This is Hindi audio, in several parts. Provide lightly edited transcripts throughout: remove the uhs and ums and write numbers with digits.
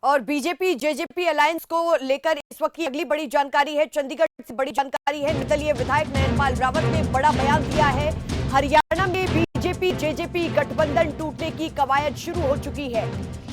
और बीजेपी जेजेपी अलायंस को लेकर इस वक्त की अगली बड़ी जानकारी है। चंडीगढ़ से बड़ी जानकारी है। निर्दलीय विधायक नयनपाल रावत ने बड़ा बयान दिया है। हरियाणा में बीजेपी जेजेपी गठबंधन टूटने की कवायद शुरू हो चुकी है।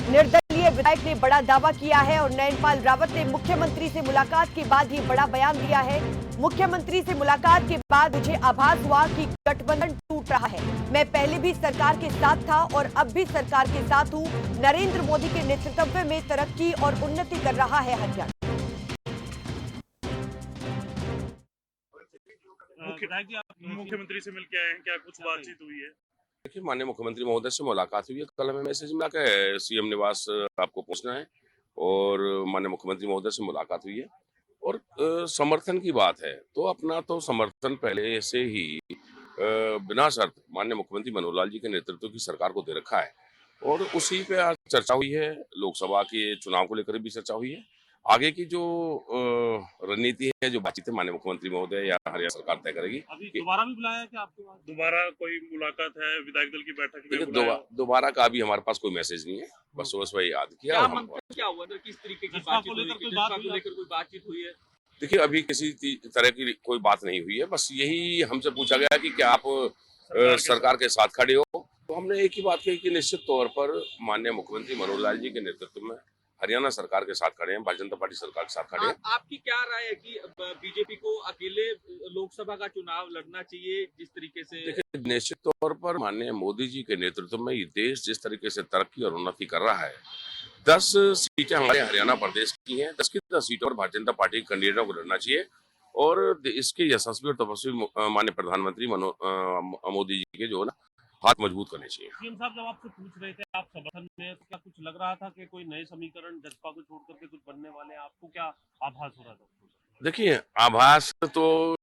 निर्दलीय विधायक ने बड़ा दावा किया है और नयनपाल रावत ने मुख्यमंत्री से मुलाकात के बाद ये बड़ा बयान दिया है। मुख्यमंत्री से मुलाकात के बाद मुझे आभास हुआ कि गठबंधन टूट रहा है। मैं पहले भी सरकार के साथ था और अब भी सरकार के साथ हूं। नरेंद्र मोदी के नेतृत्व में तरक्की और उन्नति कर रहा है हरियाणा। मुख्यमंत्री से मिलकर आए हैं, क्या कुछ बातचीत हुई है? देखिए, माननीय मुख्यमंत्री महोदय से मुलाकात हुई है। कल हमें मैसेज मिला कि सीएम निवास आपको पहुंचना है और माननीय मुख्यमंत्री महोदय से मुलाकात हुई है। और समर्थन की बात है तो अपना तो समर्थन पहले से ही बिना शर्त माननीय मुख्यमंत्री मनोहर लाल जी के नेतृत्व की सरकार को दे रखा है और उसी पे आज चर्चा हुई है। लोकसभा के चुनाव को लेकर भी चर्चा हुई है। आगे की जो रणनीति है, जो बातचीत है, माननीय मुख्यमंत्री महोदय या हरियाणा सरकार तय करेगी। अभी दोबारा भी बुलाया है क्या आपके पास? दोबारा कोई मुलाकात है विधायक दल की बैठक में? देखिए, दोबारा का अभी हमारे पास कोई मैसेज नहीं है। बस सुबह याद किया। क्या हुआ था, किस तरीके की बातचीत लेकर कोई बातचीत हुई है? देखिए, अभी किसी तरह की कोई बात नहीं हुई है। बस यही हमसे पूछा गया कि क्या आप सरकार के साथ खड़े हो, तो हमने एक ही बात कही कि निश्चित तौर पर माननीय मुख्यमंत्री मनोहर लाल जी के नेतृत्व में हरियाणा सरकार के साथ खड़े हैं, भारतीय जनता पार्टी सरकार के साथ खड़े हैं। आपकी क्या राय है कि बीजेपी को अकेले लोकसभा का चुनाव लड़ना चाहिए जिस तरीके से? देखिए, निश्चित तौर पर माननीय मोदी जी के नेतृत्व में ये देश जिस तरीके से तरक्की और उन्नति कर रहा है, 10 सीटें हमारे हरियाणा प्रदेश की हैं। 10 की 10 सीटों पर भारतीय जनता पार्टी के कैंडिडेटों को लड़ना चाहिए और इसके यशस्वी और तपस्वी माननीय प्रधानमंत्री मोदी जी के जो है ना हाथ मजबूत करने चाहिए। सीएम साहब, जब आपसे पूछ रहे थे आप समर्थन में, तो क्या कुछ लग रहा था कि कोई नए समीकरण जसपा को छोड़ करके कुछ बनने वाले हैं? आपको क्या आभास हो रहा था? देखिए, आभास तो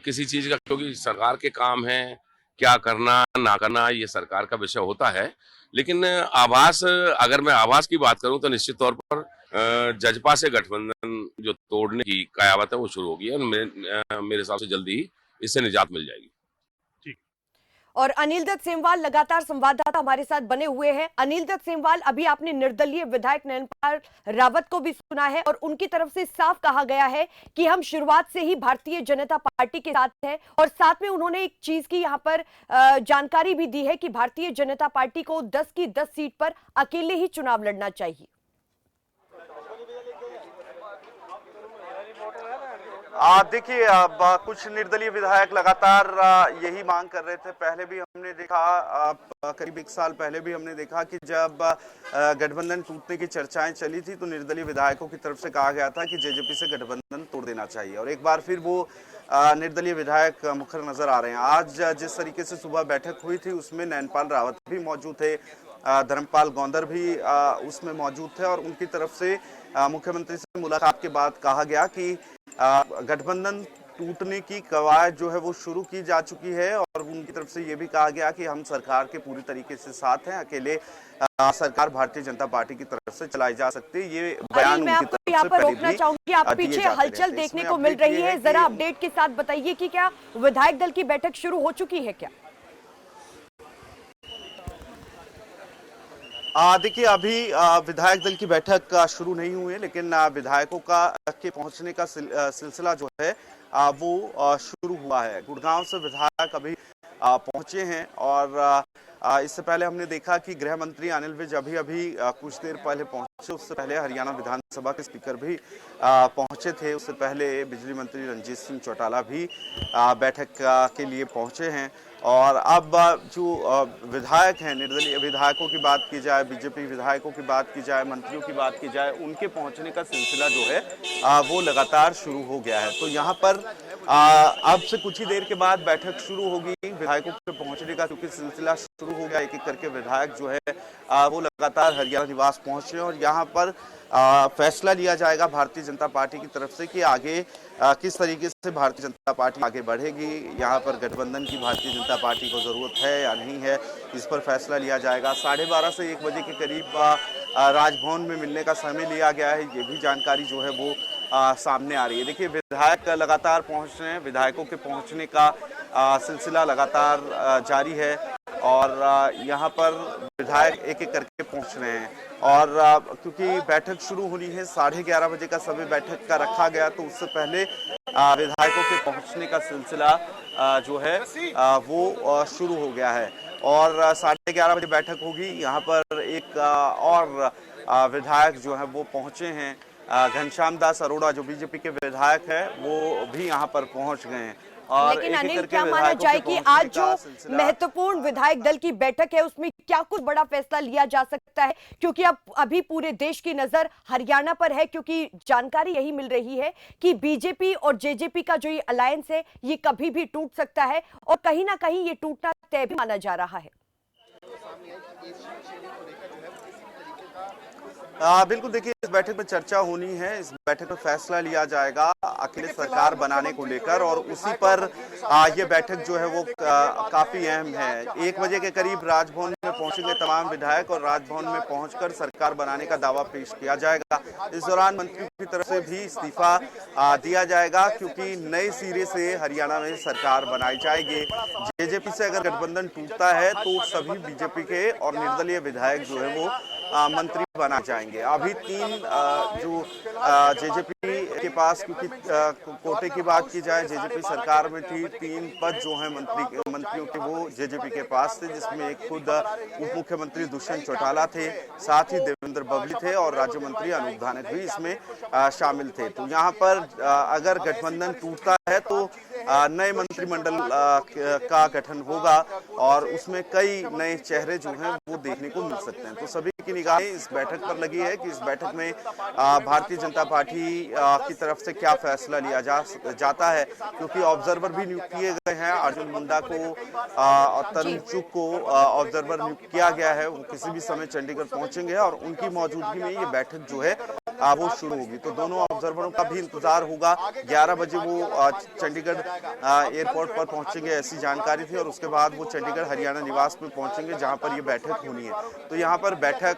किसी चीज का, क्योंकि सरकार के काम है, क्या करना ना करना ये सरकार का विषय होता है। लेकिन आभास, अगर मैं आभास की बात करूं तो निश्चित तौर पर जजपा से गठबंधन जो तोड़ने की कयावत है वो शुरू होगी और मेरे हिसाब से जल्दी ही इससे निजात मिल जाएगी। और अनिल दत्त सेमवाल लगातार संवाददाता हमारे साथ बने हुए हैं। अनिल दत्त सेमवाल, अभी आपने निर्दलीय विधायक नयनपाल रावत को भी सुना है और उनकी तरफ से साफ कहा गया है कि हम शुरुआत से ही भारतीय जनता पार्टी के साथ हैं और साथ में उन्होंने एक चीज की यहां पर जानकारी भी दी है कि भारतीय जनता पार्टी को 10 की 10 सीट पर अकेले ही चुनाव लड़ना चाहिए। देखिए, कुछ निर्दलीय विधायक लगातार यही मांग कर रहे थे। पहले भी हमने देखा, करीब 1 साल पहले भी हमने देखा कि जब गठबंधन टूटने की चर्चाएं चली थी तो निर्दलीय विधायकों की तरफ से कहा गया था कि जेजेपी से गठबंधन तोड़ देना चाहिए और एक बार फिर वो निर्दलीय विधायक मुखर नजर आ रहे हैं। आज जिस तरीके से सुबह बैठक हुई थी उसमें नयनपाल रावत भी मौजूद थे, धर्मपाल गौंदर भी उसमें मौजूद थे और उनकी तरफ से मुख्यमंत्री से मुलाकात के बाद कहा गया कि गठबंधन टूटने की कवायद जो है वो शुरू की जा चुकी है और उनकी तरफ से ये भी कहा गया कि हम सरकार के पूरी तरीके से साथ हैं, अकेले सरकार भारतीय जनता पार्टी की तरफ से चलाई जा सकती है। ये बयान मैं आपको यहाँ पर रोकना चाहूंगी, आप पीछे हलचल देखने को मिल रही है, जरा अपडेट के साथ बताइए कि क्या विधायक दल की बैठक शुरू हो चुकी है क्या? देखिए, अभी विधायक दल की बैठक शुरू नहीं हुई है, लेकिन विधायकों का के पहुंचने का सिलसिला जो है वो शुरू हुआ है। गुड़गांव से विधायक अभी पहुंचे हैं और इससे पहले हमने देखा कि गृह मंत्री अनिल विज अभी कुछ देर पहले पहुंचे। उससे पहले हरियाणा विधानसभा के स्पीकर भी पहुंचे थे। उससे पहले बिजली मंत्री रणजीत सिंह चौटाला भी बैठक के लिए पहुंचे हैं और अब जो विधायक हैं, निर्दलीय विधायकों की बात की जाए, बीजेपी विधायकों की बात की जाए, मंत्रियों की बात की जाए, उनके पहुंचने का सिलसिला जो है वो लगातार शुरू हो गया है। तो यहाँ पर अब से कुछ ही देर के बाद बैठक शुरू होगी विधायकों के पहुंचने का, क्योंकि सिलसिला शुरू हो गया। एक एक करके विधायक जो है वो लगातार हरियाणा निवास पहुंचे और यहाँ पर फैसला लिया जाएगा भारतीय जनता पार्टी की तरफ से कि आगे किस तरीके से भारतीय जनता पार्टी आगे बढ़ेगी। यहाँ पर गठबंधन की भारतीय जनता पार्टी को जरूरत है या नहीं है, इस पर फैसला लिया जाएगा। 12:30 से 1 बजे के करीब राजभवन में मिलने का समय लिया गया है, ये भी जानकारी जो है वो सामने आ रही है। देखिए, विधायक लगातार पहुंच रहे हैं, विधायकों के पहुंचने का सिलसिला लगातार जारी है और यहाँ पर विधायक एक एक करके पहुंच रहे हैं। और क्योंकि बैठक शुरू होनी है, 11:30 बजे का समय बैठक का रखा गया, तो उससे पहले विधायकों के पहुंचने का सिलसिला जो है वो शुरू हो गया है। और 11:30 बजे बैठक होगी। यहाँ पर एक और विधायक जो है वो पहुंचे हैं, घनश्याम दास अरोड़ा जो बीजेपी के विधायक है, वो भी यहाँ पर पहुंच गए हैं। और लेकिन एक-एक अनिल, करके क्या माना विधायकों जाए के कि पहुंचने आज जो का सिलसिला महत्वपूर्ण विधायक दल की बैठक है उसमें क्या कुछ बड़ा फैसला लिया जा सकता है? क्योंकि अब अभी पूरे देश की नजर हरियाणा पर है, क्योंकि जानकारी यही मिल रही है कि बीजेपी और जेजेपी का जो ये अलायंस है ये कभी भी टूट सकता है और कहीं ना कहीं ये टूटना तय भी माना जा रहा है। बिल्कुल, देखिए इस बैठक में चर्चा होनी है, इस बैठक में फैसला लिया जाएगा अकेले सरकार बनाने को लेकर, और उसी पर ये बैठक जो है वो काफी अहम है। 1 बजे के करीब राजभवन में पहुंचेंगे तमाम विधायक और राजभवन में पहुंचकर सरकार बनाने का दावा पेश किया जाएगा। इस दौरान मंत्रियों की तरफ से भी इस्तीफा दिया जाएगा, क्योंकि नए सिरे से हरियाणा में सरकार बनाई जाएगी। जेजेपी से अगर गठबंधन टूटता है तो सभी बीजेपी के और निर्दलीय विधायक जो है वो मंत्री बना जाएंगे। अभी 3 जो जेजेपी के पास, क्योंकि कोटे की बात की जाए, जेजेपी सरकार में थी, 3 पद जो है मंत्रियों के वो जेजेपी के पास थे, जिसमें एक खुद उप मुख्यमंत्री दुष्यंत चौटाला थे, साथ ही देवेंद्र बबली थे और राज्य मंत्री अनूप धानक भी इसमें शामिल थे। तो यहाँ पर अगर गठबंधन टूटता है तो नए मंत्रिमंडल का गठन होगा और उसमें कई नए चेहरे जो हैं वो देखने को मिल सकते हैं। तो सभी की निगाहें इस बैठक पर लगी है कि इस बैठक में भारतीय जनता पार्टी की तरफ से क्या फैसला लिया जाता है, क्योंकि ऑब्जर्वर भी नियुक्त किए गए हैं। अर्जुन मुंडा को और तरुण चुग को ऑब्जर्वर नियुक्त किया गया है, वो किसी भी समय चंडीगढ़ पहुंचेंगे और उनकी मौजूदगी में ये बैठक जो है वो शुरू होगी। तो दोनों ऑब्जर्वरों का भी इंतजार होगा। 11 बजे वो चंडीगढ़ एयरपोर्ट पर पहुंचेंगे, ऐसी जानकारी थी, और उसके बाद वो चंडीगढ़ हरियाणा निवास में पहुंचेंगे जहां पर ये बैठक होनी है। तो यहाँ पर बैठक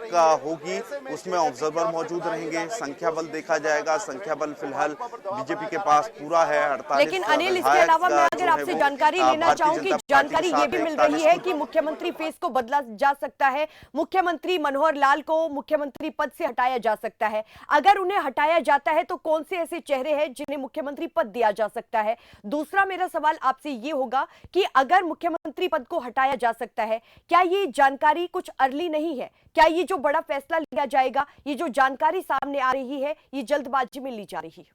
होगी, उसमें ऑब्जर्वर मौजूद रहेंगे, संख्या बल देखा जाएगा। संख्या बल फिलहाल बीजेपी के पास पूरा है 48। लेकिन अनिल, इसके अलावा मैं अगर आपसे जानकारी लेना चाहूं कि जानकारी ये भी मिल रही है कि मुख्यमंत्री फेस को बदला जा सकता है, मुख्यमंत्री मनोहर लाल को मुख्यमंत्री पद से हटाया जा सकता है। अगर उन्हें हटाया जाता है तो कौन से ऐसे चेहरे हैं जिन्हें मुख्यमंत्री पद दिया जा सकता है? दूसरा मेरा सवाल आपसे ये होगा कि अगर मुख्यमंत्री पद को हटाया जा सकता है, क्या ये जानकारी कुछ अर्ली नहीं है? क्या ये जो बड़ा फैसला लिया जाएगा, ये जो जानकारी सामने आ रही है, ये जल्दबाजी में ली जा रही है?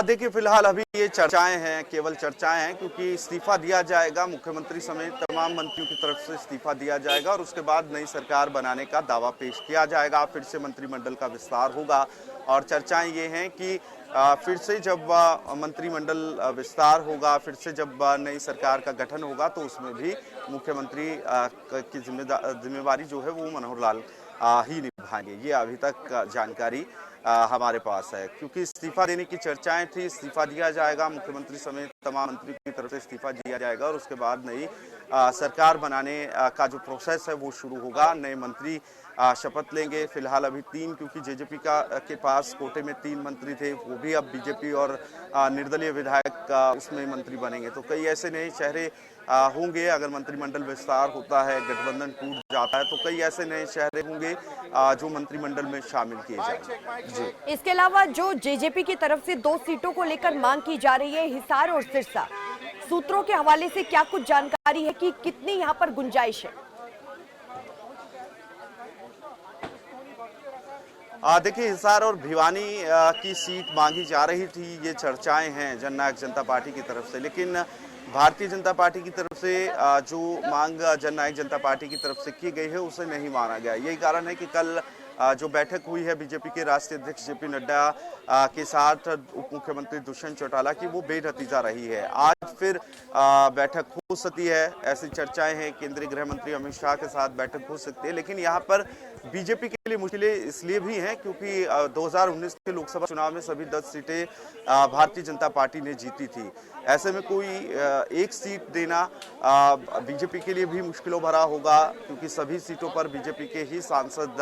देखिए फिलहाल अभी ये चर्चाएं हैं, केवल चर्चाएं हैं, क्योंकि इस्तीफा दिया जाएगा, मुख्यमंत्री समेत तमाम मंत्रियों की तरफ से इस्तीफा दिया जाएगा और उसके बाद नई सरकार बनाने का दावा पेश किया जाएगा। फिर से मंत्रिमंडल का विस्तार होगा और चर्चाएं ये हैं कि फिर से जब मंत्रिमंडल विस्तार होगा, फिर से जब नई सरकार का गठन होगा, तो उसमें भी मुख्यमंत्री की जिम्मेवारी जो है वो मनोहर लाल ही निभाएंगे। ये अभी तक जानकारी हमारे पास है, क्योंकि इस्तीफा देने की चर्चाएं थी। इस्तीफा दिया जाएगा, मुख्यमंत्री समेत तमाम मंत्रियों की तरफ से इस्तीफा दिया जाएगा और उसके बाद नई सरकार बनाने का जो प्रोसेस है वो शुरू होगा। नए मंत्री शपथ लेंगे। फिलहाल अभी 3, क्योंकि जेजेपी के पास कोटे में 3 मंत्री थे, वो भी अब बीजेपी और निर्दलीय विधायक उसमें मंत्री बनेंगे। तो कई ऐसे नए चेहरे होंगे। अगर मंत्रिमंडल विस्तार होता है, गठबंधन टूट जाता है, तो कई ऐसे नए चेहरे होंगे जो मंत्रिमंडल में शामिल किए जाएंगे। इसके अलावा जो जेजेपी की तरफ से 2 सीटों को लेकर मांग की जा रही है, हिसार और सिरसा, सूत्रों के हवाले से क्या कुछ जानकारी है कि कितनी यहाँ पर गुंजाइश है? देखिए हिसार और भिवानी की सीट मांगी जा रही थी, ये चर्चाएं हैं जननायक जनता पार्टी की तरफ से, लेकिन भारतीय जनता पार्टी की तरफ से जो मांग जननायक जनता पार्टी की तरफ से की गई है उसे नहीं माना गया। यही कारण है कि कल जो बैठक हुई है बीजेपी के राष्ट्रीय अध्यक्ष जेपी नड्डा के साथ उप मुख्यमंत्री दुष्यंत चौटाला की, वो बेनतीजा रही है। आज फिर बैठक हो सकती है, ऐसी चर्चाएं हैं। केंद्रीय गृह मंत्री अमित शाह के साथ बैठक हो सकती है, लेकिन यहाँ पर बीजेपी के लिए मुश्किलें इसलिए भी हैं क्योंकि 2019 के लोकसभा चुनाव में सभी 10 सीटें भारतीय जनता पार्टी ने जीती थी। ऐसे में कोई एक सीट देना बीजेपी के लिए भी मुश्किलों भरा होगा, क्योंकि सभी सीटों पर बीजेपी के ही सांसद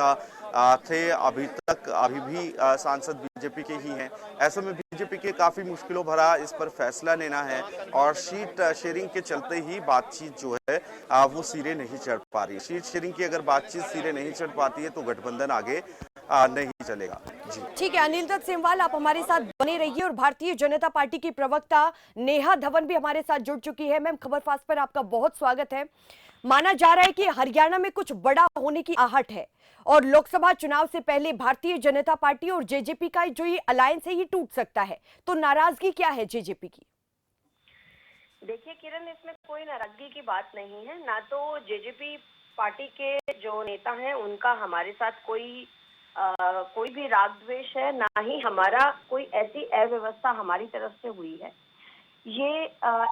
थे, अभी भी सांसद बीजेपी के ही हैं। ऐसे में बीजेपी के काफी मुश्किलों भरा इस पर फैसला लेना है और सीट शेयरिंग के चलते ही बातचीत जो है वो सिरे नहीं चढ़ पा रही। सीट शेयरिंग की अगर बातचीत सिरे नहीं चढ़ पाती है तो गठबंधन आगे नहीं चलेगा। जी ठीक है, अनिल दत्त सेमवाल आप हमारे साथ बने रहिए और भारतीय जनता पार्टी की प्रवक्ता नेहा धवन भी हमारे साथ जुड़ चुकी है। मैम, खबर फास्ट पर आपका बहुत स्वागत है। माना जा रहा है कि हरियाणा में कुछ बड़ा होने की आहट है और लोकसभा चुनाव से पहले भारतीय जनता पार्टी और जेजेपी का जो ये अलायंस है ये टूट सकता है, तो नाराजगी क्या है जेजेपी की? देखिए किरण, इसमें कोई नाराजगी की बात नहीं है। ना तो जेजेपी पार्टी के जो नेता हैं उनका हमारे साथ कोई भी राग द्वेष है, ना ही हमारा कोई ऐसी अव्यवस्था हमारी तरफ से हुई है। ये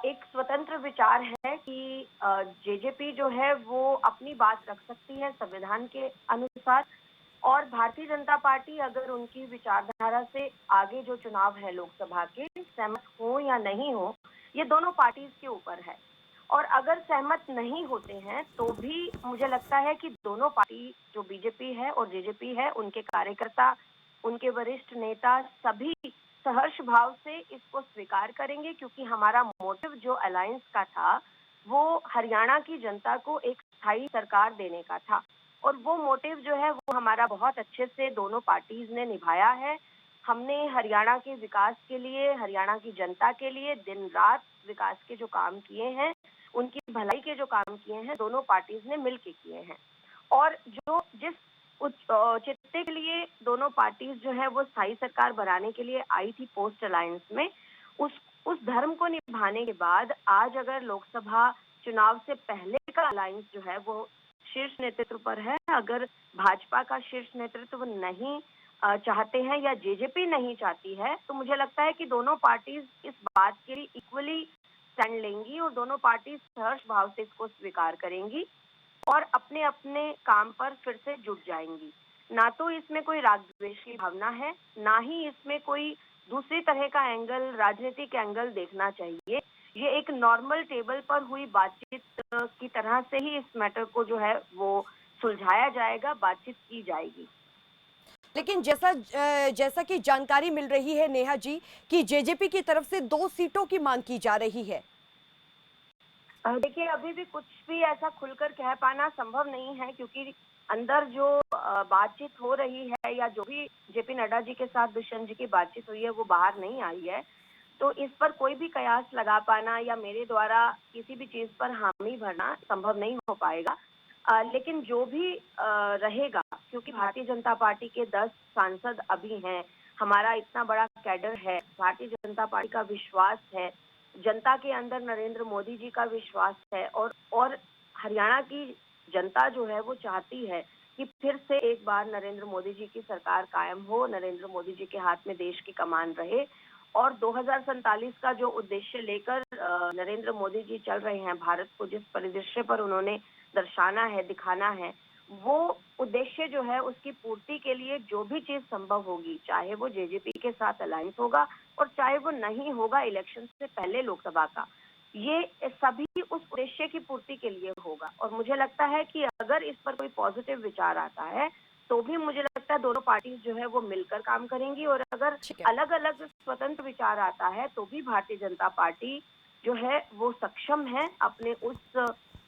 एक स्वतंत्र विचार है कि जेजेपी जो है वो अपनी बात रख सकती है संविधान के अनुसार, और भारतीय जनता पार्टी अगर उनकी विचारधारा से आगे जो चुनाव है लोकसभा के सहमत हो या नहीं हो, ये दोनों पार्टीज के ऊपर है। और अगर सहमत नहीं होते हैं तो भी मुझे लगता है कि दोनों पार्टी जो बीजेपी है और जेजेपी है, उनके कार्यकर्ता, उनके वरिष्ठ नेता सभी सहर्ष भाव से इसको स्वीकार करेंगे, क्योंकि हमारा मोटिव जो अलायंस का था वो हरियाणा की जनता को एक स्थायी सरकार देने का था, और वो मोटिव जो है वो हमारा बहुत अच्छे से दोनों पार्टीज ने निभाया है। हमने हरियाणा के विकास के लिए, हरियाणा की जनता के लिए दिन रात विकास के जो काम किए हैं, उनकी भलाई के जो काम किए हैं, दोनों पार्टीज ने मिलकर किए हैं। और जो जिस चित्ते के लिए दोनों पार्टीज जो है वो स्थायी सरकार बनाने के लिए आई थी पोस्ट अलायंस में, उस धर्म को निभाने के बाद आज अगर लोकसभा चुनाव से पहले का अलायंस जो है वो शीर्ष नेतृत्व पर है, अगर भाजपा का शीर्ष नेतृत्व नहीं चाहते हैं या जेजेपी नहीं चाहती है, तो मुझे लगता है कि दोनों पार्टीज इस बात के लिए इक्वली स्टैंड लेंगी और दोनों पार्टीज सहर्ष भाव से इसको स्वीकार करेंगी और अपने अपने काम पर फिर से जुट जाएंगी। ना तो इसमें कोई राग द्वेष की भावना है, ना ही इसमें कोई दूसरी तरह का एंगल, राजनीतिक एंगल देखना चाहिए। ये एक नॉर्मल टेबल पर हुई बातचीत की तरह से ही इस मैटर को जो है वो सुलझाया जाएगा, बातचीत की जाएगी। लेकिन जैसा कि जानकारी मिल रही है नेहा जी कि जेजेपी की तरफ से 2 सीटों की मांग की जा रही है। देखिए, अभी भी कुछ भी ऐसा खुलकर कह पाना संभव नहीं है, क्योंकि अंदर जो बातचीत हो रही है या जो भी जेपी नड्डा जी के साथ दुष्यंत जी की बातचीत हुई है वो बाहर नहीं आई है। तो इस पर कोई भी कयास लगा पाना या मेरे द्वारा किसी भी चीज पर हामी भरना संभव नहीं हो पाएगा। लेकिन जो भी रहेगा, क्योंकि भारतीय जनता पार्टी के 10 सांसद अभी हैं, हमारा इतना बड़ा कैडर है, भारतीय जनता पार्टी का विश्वास है, जनता के अंदर नरेंद्र मोदी जी का विश्वास है, और हरियाणा की जनता जो है वो चाहती है कि फिर से एक बार नरेंद्र मोदी जी की सरकार कायम हो, नरेंद्र मोदी जी के हाथ में देश की कमान रहे। और 2047 का जो उद्देश्य लेकर नरेंद्र मोदी जी चल रहे हैं, भारत को जिस परिदृश्य पर उन्होंने दर्शाना है, दिखाना है, वो उद्देश्य जो है उसकी पूर्ति के लिए जो भी चीज संभव होगी, चाहे वो जेजेपी के साथ अलायंस होगा और चाहे वो नहीं होगा इलेक्शन से पहले लोकसभा का, ये सभी उस उद्देश्य की पूर्ति के लिए होगा। और मुझे लगता है कि अगर इस पर कोई पॉजिटिव विचार आता है तो भी मुझे लगता है दोनों पार्टीज जो है वो मिलकर काम करेंगी, और अगर अलग अलग स्वतंत्र विचार आता है तो भी भारतीय जनता पार्टी जो है वो सक्षम है अपने उस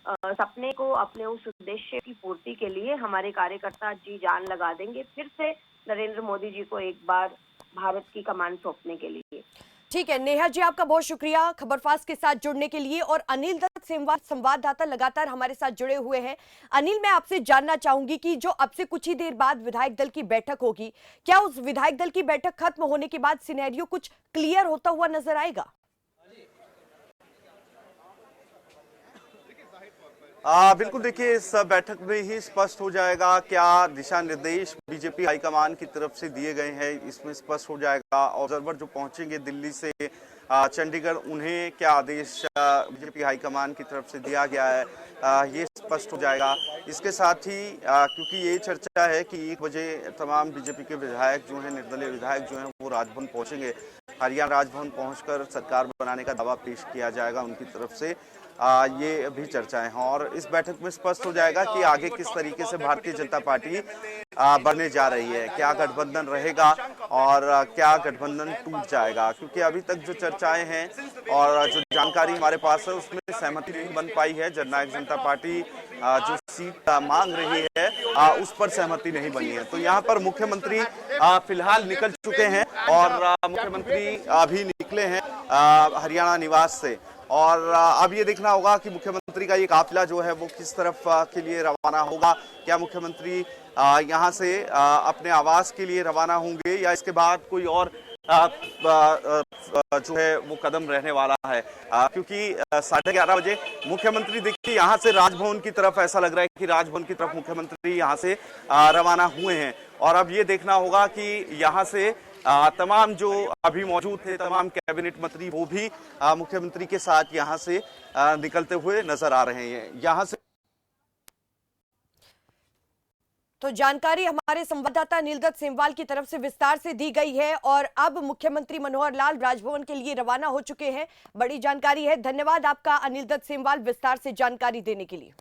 सपने को, अपने उस उद्देश्य की पूर्ति के लिए। हमारे कार्यकर्ता जी जान लगा देंगे फिर से नरेंद्र मोदी जी को एक बार भारत की कमान सौंपने के लिए। ठीक है नेहा जी, आपका बहुत शुक्रिया खबरफास्ट के साथ जुड़ने के लिए। और अनिल दत्त सेमवाल संवाददाता लगातार हमारे साथ जुड़े हुए हैं। अनिल, मैं आपसे जानना चाहूंगी कि जो अब से कुछ ही देर बाद विधायक दल की बैठक होगी, क्या उस विधायक दल की बैठक खत्म होने के बाद सिनेरियो कुछ क्लियर होता हुआ नजर आएगा? बिल्कुल, देखिए इस बैठक में ही स्पष्ट हो जाएगा क्या दिशा निर्देश बीजेपी हाईकमान की तरफ से दिए गए हैं, इसमें स्पष्ट हो जाएगा। ऑब्जर्वर जो पहुंचेंगे दिल्ली से चंडीगढ़, उन्हें क्या आदेश बीजेपी हाईकमान की तरफ से दिया गया है, ये स्पष्ट हो जाएगा। इसके साथ ही क्योंकि ये चर्चा है कि 1 बजे तमाम बीजेपी के विधायक जो हैं, निर्दलीय विधायक जो हैं, वो राजभवन पहुंचेंगे। हरियाणा राजभवन पहुंचकर सरकार बनाने का दावा पेश किया जाएगा उनकी तरफ से। ये भी चर्चाएं हैं और इस बैठक में स्पष्ट हो जाएगा कि आगे किस तरीके से भारतीय जनता पार्टी बनने जा रही है। क्या गठबंधन रहेगा और क्या गठबंधन टूट जाएगा, क्योंकि अभी तक जो चर्चाएं हैं और जो जानकारी हमारे पास है उसमें सहमति नहीं बन पाई है। जननायक जनता पार्टी जो सीट मांग रही है उस पर सहमति नहीं बनी है। तो यहाँ पर मुख्यमंत्री फिलहाल निकल चुके हैं और मुख्यमंत्री अभी निकले हैं हरियाणा निवास से और अब ये देखना होगा कि मुख्यमंत्री का ये काफिला जो है वो किस तरफ के लिए रवाना होगा। क्या मुख्यमंत्री यहाँ से अपने आवास के लिए रवाना होंगे या इसके बाद कोई और जो है वो कदम रहने वाला है, क्योंकि 11:30 बजे मुख्यमंत्री देखिए यहाँ से राजभवन की तरफ, ऐसा लग रहा है कि राजभवन की तरफ मुख्यमंत्री यहाँ से रवाना हुए हैं और अब ये देखना होगा कि यहाँ से तमाम जो अभी मौजूद थे तमाम कैबिनेट मंत्री वो भी मुख्यमंत्री के साथ यहाँ से निकलते हुए नजर आ रहे हैं। यहाँ से तो जानकारी हमारे संवाददाता नीलदत्त सेमवाल की तरफ से विस्तार से दी गई है और अब मुख्यमंत्री मनोहर लाल राजभवन के लिए रवाना हो चुके हैं। बड़ी जानकारी है। धन्यवाद आपका अनिलदत्त सेमवाल विस्तार से जानकारी देने के लिए।